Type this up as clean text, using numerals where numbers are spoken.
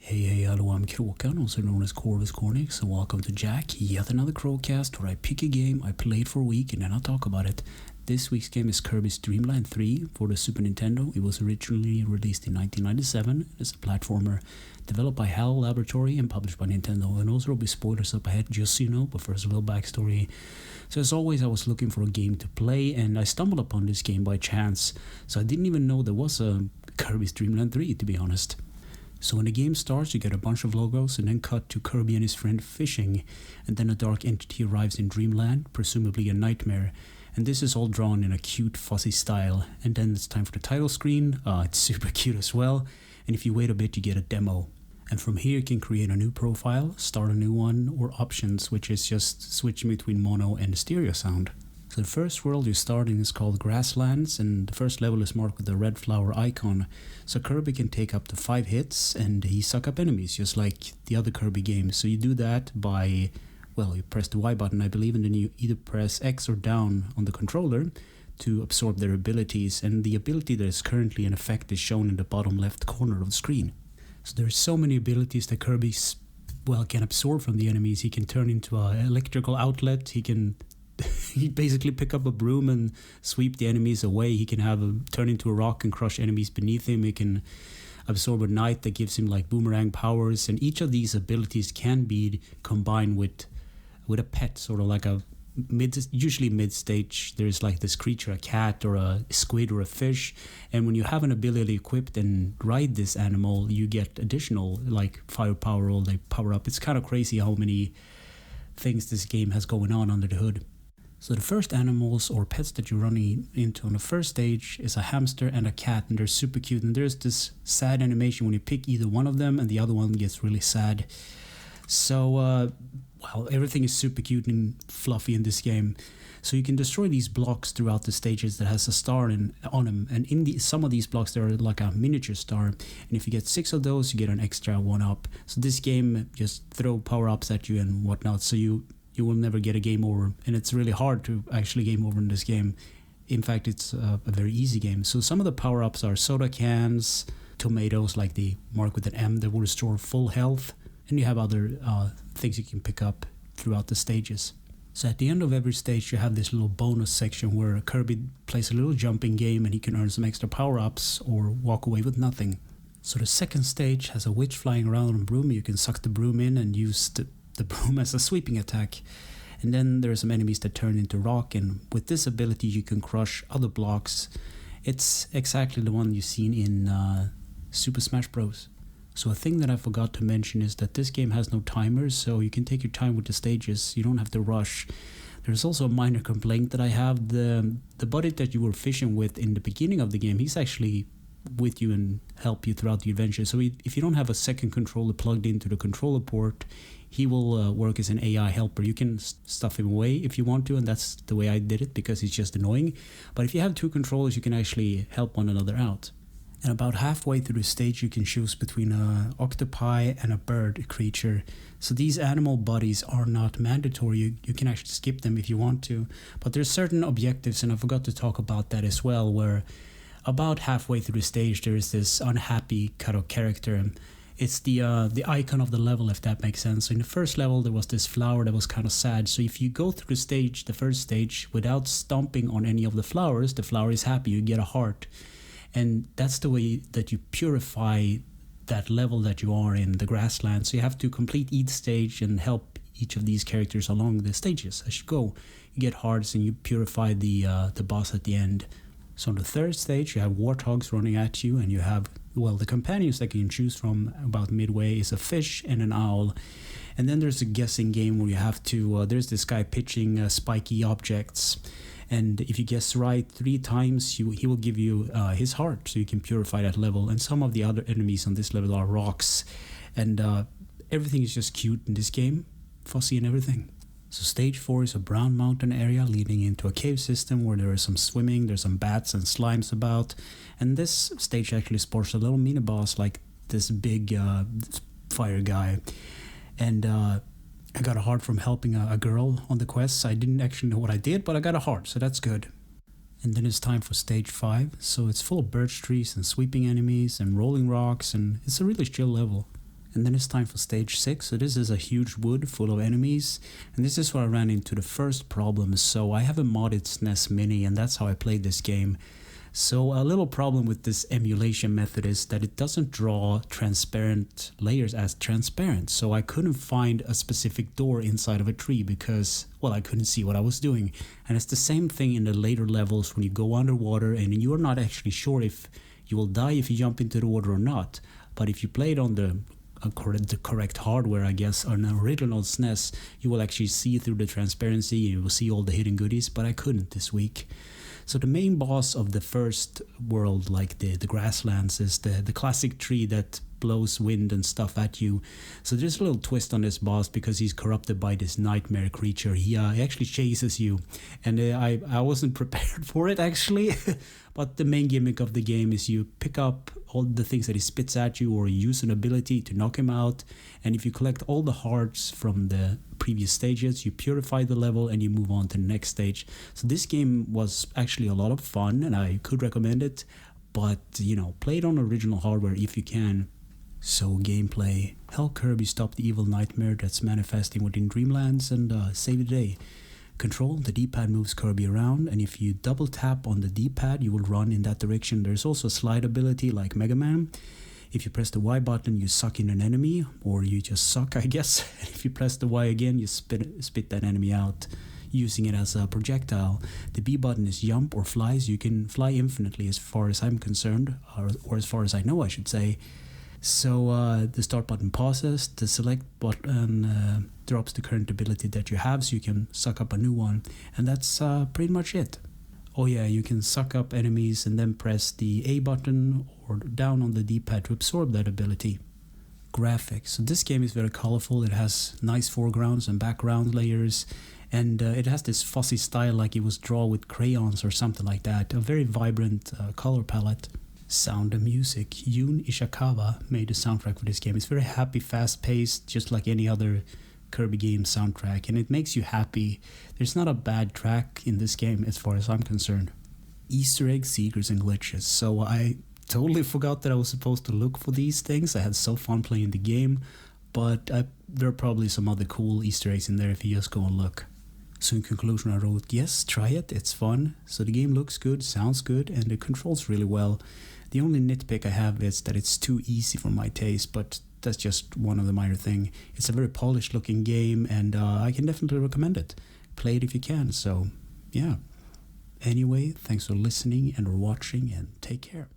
Hey, hello, I'm Kråkan, also known as Corvus Cornix, and welcome to Yacc, yet another Crowcast where I pick a game, I play it for a week, and then I'll talk about it. This week's game is Kirby's Dreamland 3 for the Super Nintendo. It was originally released in 1997. It's a platformer developed by HAL Laboratory and published by Nintendo. And also there'll be spoilers up ahead, just so you know, but first a little backstory. So as always, I was looking for a game to play, and I stumbled upon this game by chance. So I didn't even know there was a Kirby's Dreamland 3, to be honest. So when the game starts, you get a bunch of logos and then cut to Kirby and his friend fishing, and then a dark entity arrives in Dreamland, presumably a nightmare, and this is all drawn in a cute fuzzy style. And then it's time for the title screen. It's super cute as well, and if you wait a bit you get a demo. And from here you can create a new profile, start a new one, or options, which is just switching between mono and stereo sound. So the first world you start in is called Grasslands, and the first level is marked with the red flower icon. So Kirby can take up to 5 hits and he suck up enemies, just like the other Kirby games. So you do that by, well, you press the Y button, I believe, and then you either press X or down on the controller to absorb their abilities. And the ability that is currently in effect is shown in the bottom left corner of the screen. So there's so many abilities that Kirby, can absorb from the enemies. He can turn into an electrical outlet, he basically pick up a broom and sweep the enemies away. He can turn into a rock and crush enemies beneath him. He can absorb a knight that gives him like boomerang powers, and each of these abilities can be combined with a pet, sort of like usually mid-stage there's like this creature, a cat or a squid or a fish, and when you have an ability equipped and ride this animal, you get additional like firepower, or they power up. It's kind of crazy how many things this game has going on under the hood. So the first animals or pets that you're running into on the first stage is a hamster and a cat, and they're super cute, and there's this sad animation when you pick either one of them and the other one gets really sad. So everything is super cute and fluffy in this game. So you can destroy these blocks throughout the stages that has a star on them, and in some of these blocks there are like a miniature star, and if you get 6 of those you get an extra 1-up. So this game just throw power-ups at you and whatnot, so you will never get a game over, and it's really hard to actually game over in this game. In fact, it's a very easy game. So some of the power-ups are soda cans, tomatoes like the mark with an M that will restore full health, and you have other things you can pick up throughout the stages. So at the end of every stage you have this little bonus section where Kirby plays a little jumping game and he can earn some extra power-ups or walk away with nothing. So the second stage has a witch flying around on a broom. You can suck the broom in and use the broom as a sweeping attack. And then there are some enemies that turn into rock, and with this ability you can crush other blocks. It's exactly the one you've seen in Super Smash Bros. So a thing that I forgot to mention is that this game has no timers, so you can take your time with the stages. You don't have to rush. There's also a minor complaint that I have. The buddy that you were fishing with in the beginning of the game, he's actually with you and help you throughout the adventure. So if you don't have a second controller plugged into the controller port, he will work as an AI helper. You can stuff him away if you want to, and that's the way I did it because he's just annoying. But if you have 2 controllers, you can actually help one another out. And about halfway through the stage you can choose between an octopi and a bird creature. So these animal buddies are not mandatory. You can actually skip them if you want to. But there's certain objectives, and I forgot to talk about that as well, where about halfway through the stage there is this unhappy kind of character. It's the icon of the level, if that makes sense. So in the first level there was this flower that was kind of sad. So if you go through the first stage, without stomping on any of the flowers, the flower is happy, you get a heart. And that's the way that you purify that level that you are in, the grasslands. So you have to complete each stage and help each of these characters along the stages as you go. You get hearts and you purify the boss at the end. So on the third stage you have warthogs running at you, and you have, the companions that you can choose from about midway is a fish and an owl. And then there's a guessing game where you have to, there's this guy pitching spiky objects. And if you guess right 3 times, he will give you his heart, so you can purify that level. And some of the other enemies on this level are rocks. And everything is just cute in this game, fuzzy and everything. So stage 4 is a brown mountain area leading into a cave system where there is some swimming, there's some bats and slimes about. And this stage actually sports a little mini boss like this big fire guy. And I got a heart from helping a girl on the quest. I didn't actually know what I did, but I got a heart, so that's good. And then it's time for stage 5. So it's full of birch trees and sweeping enemies and rolling rocks, and it's a really chill level. And then it's time for stage 6. So this is a huge wood full of enemies. And this is where I ran into the first problem. So I have a modded SNES Mini, and that's how I played this game. So a little problem with this emulation method is that it doesn't draw transparent layers as transparent. So I couldn't find a specific door inside of a tree because, well, I couldn't see what I was doing. And it's the same thing in the later levels when you go underwater and you're not actually sure if you will die if you jump into the water or not. But if you play it on the correct hardware, I guess, on an original SNES, you will actually see through the transparency, you will see all the hidden goodies, but I couldn't this week. So the main boss of the first world, like the grasslands, is the classic tree that blows wind and stuff at you. So there's a little twist on this boss because he's corrupted by this nightmare creature. He actually chases you, and I wasn't prepared for it actually. But the main gimmick of the game is you pick up all the things that he spits at you, or you use an ability to knock him out. And if you collect all the hearts from the previous stages, you purify the level and you move on to the next stage. So this game was actually a lot of fun, and I could recommend it. But, you know, play it on original hardware if you can. So gameplay: help Kirby stop the evil nightmare that's manifesting within Dreamlands, and save the day. Control: the D-pad moves Kirby around, and if you double tap on the D-pad you will run in that direction. There's also a slide ability like Mega Man. If you press the Y button you suck in an enemy, or you just suck, I guess. If you press the Y again you spit that enemy out, using it as a projectile. The B button is jump or flies. You can fly infinitely as far as I'm concerned, or as far as I know I should say. So the start button pauses, the select button drops the current ability that you have so you can suck up a new one, and that's pretty much it. Oh yeah, you can suck up enemies and then press the A button or down on the D-pad to absorb that ability. Graphics: so this game is very colorful. It has nice foregrounds and background layers, and it has this fuzzy style like it was drawn with crayons or something like that. A very vibrant color palette. Sound and music: Jun Ishikawa made the soundtrack for this game. It's very happy, fast-paced, just like any other Kirby game soundtrack, and it makes you happy. There's not a bad track in this game as far as I'm concerned. Easter egg seekers and glitches. So I totally forgot that I was supposed to look for these things. I had so fun playing the game, but there are probably some other cool Easter eggs in there if you just go and look. So in conclusion I wrote, yes, try it, it's fun. So the game looks good, sounds good, and it controls really well. The only nitpick I have is that it's too easy for my taste, but that's just one of the minor things. It's a very polished looking game, and I can definitely recommend it. Play it if you can, so yeah. Anyway, thanks for listening and watching, and take care.